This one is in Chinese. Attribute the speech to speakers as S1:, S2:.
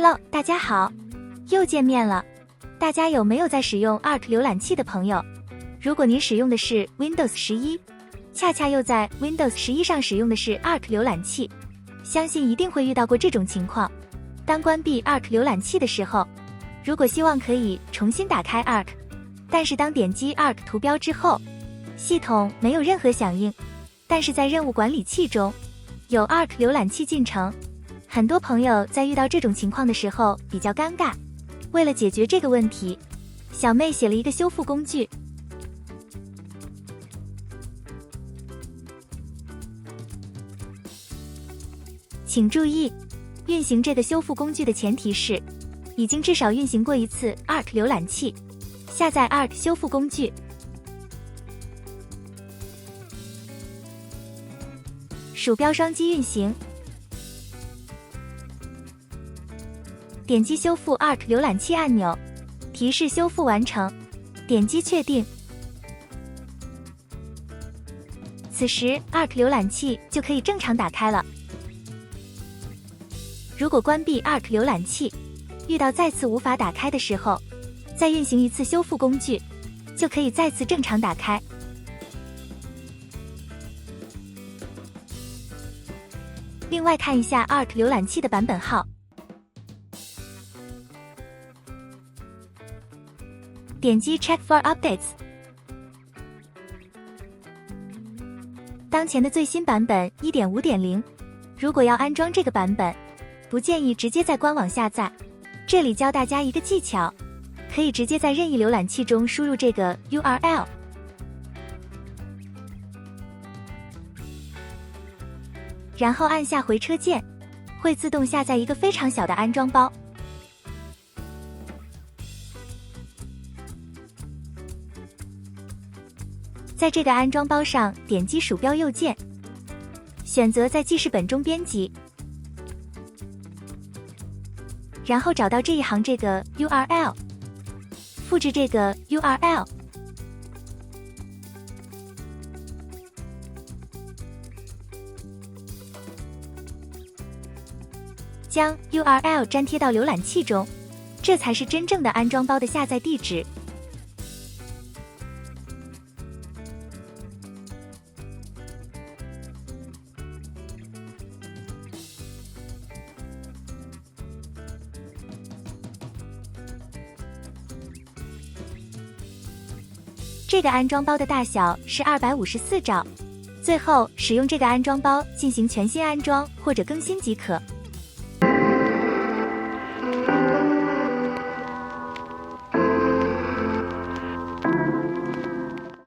S1: Hello， 大家好，又见面了。大家有没有在使用 Arc 浏览器的朋友？如果您使用的是 Windows 11，恰恰又在 Windows 11上使用的是 Arc 浏览器，相信一定会遇到过这种情况。当关闭 Arc 浏览器的时候，如果希望可以重新打开 Arc， 但是当点击 Arc 图标之后，系统没有任何响应，但是在任务管理器中有 Arc 浏览器进程。很多朋友在遇到这种情况的时候比较尴尬，为了解决这个问题，小妹写了一个修复工具。请注意，运行这个修复工具的前提是已经至少运行过一次 Arc 浏览器。下载 Arc 修复工具，鼠标双击运行，点击修复 Arc 浏览器按钮，提示修复完成，点击确定。此时 Arc 浏览器就可以正常打开了。如果关闭 Arc 浏览器，遇到再次无法打开的时候，再运行一次修复工具，就可以再次正常打开。另外看一下 Arc 浏览器的版本号，点击 Check for Updates。当前的最新版本 1.5.0， 如果要安装这个版本，不建议直接在官网下载。这里教大家一个技巧，可以直接在任意浏览器中输入这个 URL， 然后按下回车键，会自动下载一个非常小的安装包。在这个安装包上点击鼠标右键，选择在记事本中编辑，然后找到这一行这个 URL， 复制这个 URL， 将 URL 粘贴到浏览器中，这才是真正的安装包的下载地址。这个安装包的大小是254兆，最后使用这个安装包进行全新安装或者更新即可。